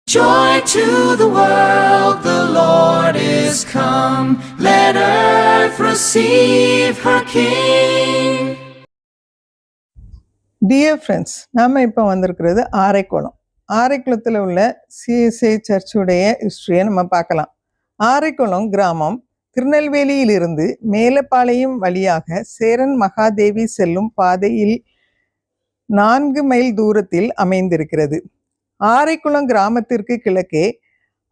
Joy to the world, the Lord is come. Let earth receive her King. Dear friends, நாம இப்போ வந்திருக்கிறது ஆரைக்குளம். ஆரைக்குளத்தில் உள்ள CSI சர்ச்சுடைய ஹிஸ்டரியை நம்ம பார்க்கலாம். ஆரைக்குளம் கிராமம் திருநெல்வேலியிலிருந்து மேலப்பாளையம் வழியாக சேரன் மகாதேவி செல்லும் பாதையில் 4 மைல் தூரத்தில் அமைந்திருக்கிறது. ஆரைக்குளம் கிராமத்திற்கு கிழக்கே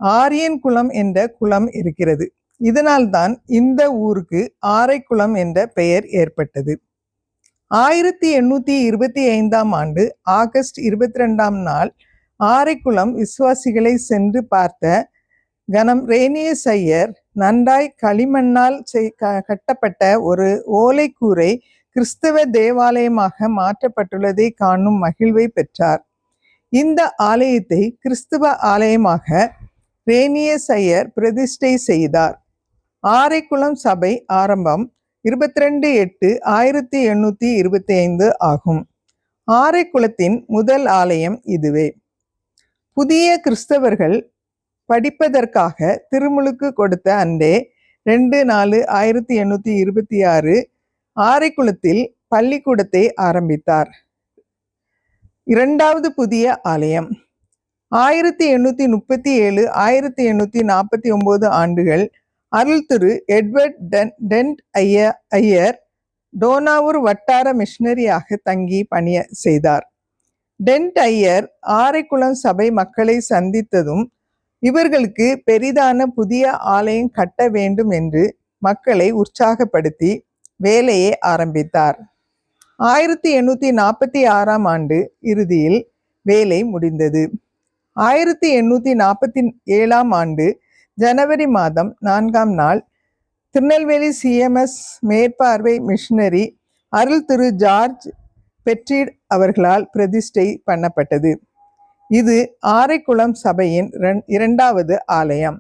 ஆரியன்குளம் என்ற குளம் இருக்கிறது. இதனால்தான் இந்த ஊருக்கு ஆரைக்குளம் என்ற பெயர் ஏற்பட்டது. 1825ஆம் ஆண்டு ஆகஸ்ட் 22ஆம் நாள் ஆரைக்குளம் விசுவாசிகளை சென்று பார்த்த கனம் ரேனியஸ் ஐயர் நன்றாய் களிமண்ணால் கட்டப்பட்ட ஒரு ஓலைக்கூரை கிறிஸ்தவ தேவாலயமாக மாற்றப்பட்டுள்ளதை காணும் மகிழ்வை பெற்றார். இந்த ஆலயத்தை கிறிஸ்தவ ஆலயமாக ரேனியஸ் ஐயர் பிரதிஷ்டை செய்தார். ஆரைக்குளம் சபை ஆரம்பம் 22/8/1825 ஆகும். ஆரைக்குளத்தின் முதல் ஆலயம் இதுவே. புதிய கிறிஸ்தவர்கள் படிப்பதற்காக திருமுழுக்கு கொடுத்த அன்றே 2/4/1826 ஆரைக்குளத்தில் பள்ளிக்கூடத்தை ஆரம்பித்தார். இரண்டாவது புதிய ஆலயம் 1837-1849 ஆண்டுகள் அருள் திரு எட்வர்ட் டென்ட் ஐயர் டோனாவூர் வட்டார மிஷனரியாக தங்கி பணிய செய்தார். டென்ட் ஐயர் ஆரைக்குளம் சபை மக்களை சந்தித்ததும் இவர்களுக்கு பெரிதான புதிய ஆலயம் கட்ட வேண்டும் என்று மக்களை உற்சாகப்படுத்தி வேலையை ஆரம்பித்தார். 1846ஆம் ஆண்டு இறுதியில் வேலை முடிந்தது. 1847ஆம் ஆண்டு ஜனவரி மாதம் 4ஆம் நாள் திருநெல்வேலி சிஎம்எஸ் மேற்பார்வை மிஷனரி அருள் திரு ஜார்ஜ் பெட்ரிட் அவர்களால் பிரதிஷ்டை பண்ணப்பட்டது. இது ஆரைக்குளம் சபையின் இரண்டாவது ஆலயம்.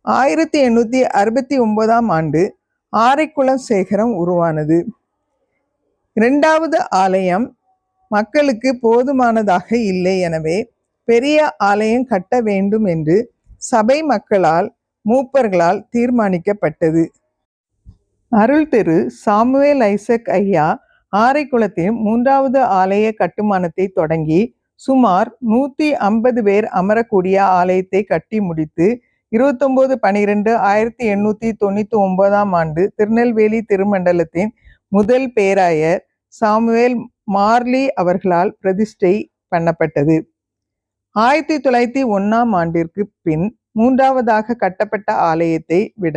1869ஆம் ஆண்டு ஆரைக்குளம் சேகரம் உருவானது. இரண்டாவது ஆலயம் மக்களுக்கு போதுமானதாக இல்லை, எனவே பெரிய ஆலயம் கட்ட வேண்டும் என்று சபை மக்களால் மூப்பர்களால் தீர்மானிக்கப்பட்டது. அருள் திரு சாமுவேல் ஐசக் ஐயா ஆரைக்குளத்தின் 3வது ஆலய கட்டுமானத்தை தொடங்கி சுமார் 150 பேர் அமரக்கூடிய ஆலயத்தை கட்டி முடித்து 29/12/1899ஆம் ஆண்டு திருநெல்வேலி திருமண்டலத்தின் முதல் பேராயர் சாமுவேல் மார்லி அவர்களால் பிரதிஷ்டை பண்ணப்பட்டது. 1901ஆம் ஆண்டிற்கு பின் 3வதாக கட்டப்பட்ட ஆலயத்தை விட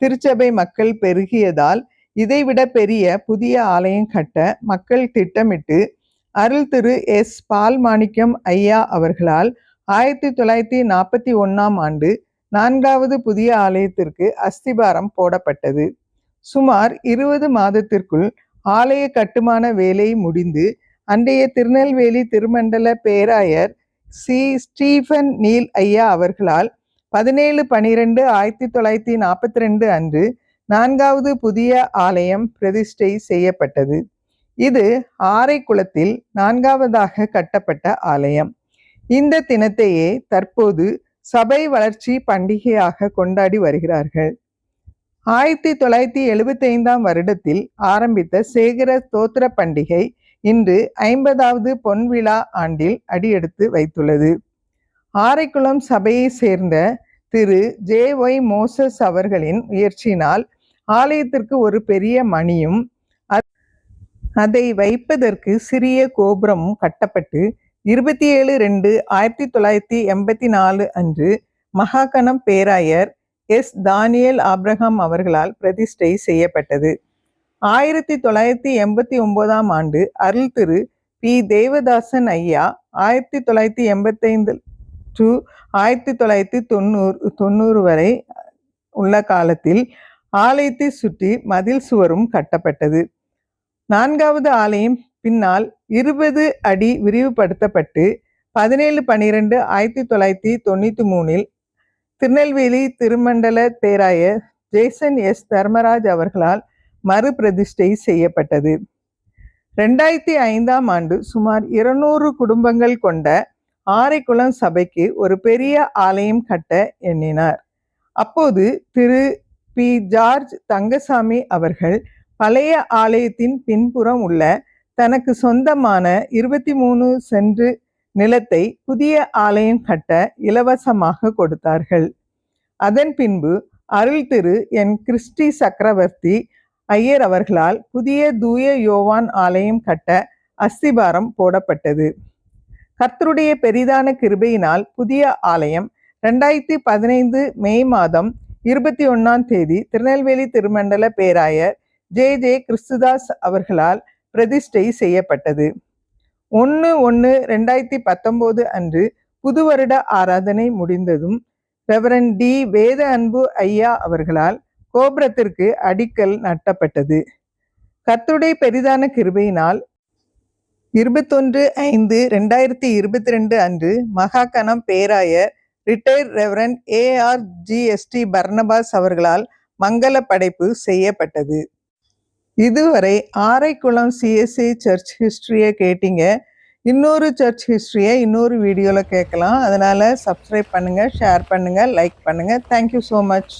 திருச்சபை மக்கள் பெருகியதால் இதைவிட பெரிய புதிய ஆலயம் கட்ட மக்கள் திட்டமிட்டு அருள் திரு எஸ் பால்மாணிக்கம் ஐயா அவர்களால் 1941ஆம் ஆண்டு 4வது புதிய ஆலயத்திற்கு அஸ்திபாரம் போடப்பட்டது. சுமார் 20 மாதத்திற்குள் ஆலய கட்டுமான வேலை முடிந்து அன்றைய திருநெல்வேலி திருமண்டல பேராயர் சி ஸ்டீஃபன் நீல் ஐயா அவர்களால் 17/12/1942 அன்று 4வது புதிய ஆலயம் பிரதிஷ்டை செய்யப்பட்டது. இது ஆரைக்குளத்தில் 4வதாக கட்டப்பட்ட ஆலயம். இந்த தினத்தையே தற்போது சபை வளர்ச்சி பண்டிகையாக கொண்டாடி வருகிறார்கள். 1975ஆம் வருடத்தில் ஆரம்பித்த சேகர ஸ்தோத்திர பண்டிகை இன்று 50வது பொன்விழா ஆண்டில் அடியெடுத்து வைத்துள்ளது. ஆரைக்குளம் சபையை சேர்ந்த திரு ஜே.ஒய். மோசஸ் அவர்களின் முயற்சியினால் ஆலயத்திற்கு ஒரு பெரிய மணியும் அதை வைப்பதற்கு சிறிய கோபுரமும் கட்டப்பட்டு 27/2/1984 அன்று மகாகணம் பேராயர் எஸ். தானியல் ஆப்ரஹாம் அவர்களால் பிரதிஷ்டை செய்யப்பட்டது. 1989ஆம் ஆண்டு அருள் திரு பி. தேவதாசன் ஐயா 1985-1990 வரை உள்ள காலத்தில் ஆலயத்தை சுற்றி மதில் சுவரும் கட்டப்பட்டது. 4வது ஆலயம் பின்னால் 20 அடி விரிவுபடுத்தப்பட்டு 17/12/1993 திருநெல்வேலி திருமண்டல பேராயர் ஜேசன் எஸ். தர்மராஜ் அவர்களால் மறு பிரதிஷ்டை செய்யப்பட்டது. 2005ஆம் ஆண்டு சுமார் 200 குடும்பங்கள் கொண்ட ஆரைக்குளம் சபைக்கு ஒரு பெரிய ஆலயம் கட்ட எண்ணினார். அப்போது திரு பி. ஜார்ஜ் தங்கசாமி அவர்கள் பழைய ஆலயத்தின் பின்புறம் உள்ள தனக்கு சொந்தமான 23 சென்ட் நிலத்தை புதிய ஆலயம் கட்ட இலவசமாக கொடுத்தார்கள். அதன் பின்பு அருள் திரு என். கிறிஸ்டி சக்கரவர்த்தி ஐயர் அவர்களால் புதிய தூய யோவான் ஆலயம் கட்ட அஸ்திபாரம் போடப்பட்டது. கர்த்தருடைய பெரிதான கிருபையினால் புதிய ஆலயம் 2015 மே மாதம் 21 திருநெல்வேலி திருமண்டல பேராயர் ஜே கிறிஸ்துதாஸ் அவர்களால் பிரதிஷ்டை செய்யப்பட்டது. 1/1/2019 அன்று புது வருட ஆராதனை முடிந்ததும் ரெவரண்ட் டி. வேத அன்பு ஐயா அவர்களால் கோபுரத்திற்கு அடிக்கல் நாட்டப்பட்டது. கர்த்தருடைய பெரிதான கிருபையினால் 21/5/2022 அன்று மகாகணம் பேராயர் ரிட்டையர்ட் ரெவரண்ட் ARGST பர்னபாஸ் அவர்களால் மங்கள படைப்பு செய்யப்பட்டது. இதுவரை ஆரைக்குளம் CSA சர்ச் ஹிஸ்டரியை கேட்டீங்க. இன்னொரு சர்ச் ஹிஸ்டரியை இன்னொரு வீடியோவில் கேட்கலாம். அதனால் சப்ஸ்கிரைப் பண்ணுங்கள், ஷேர் பண்ணுங்கள், லைக் பண்ணுங்கள். Thank you so much.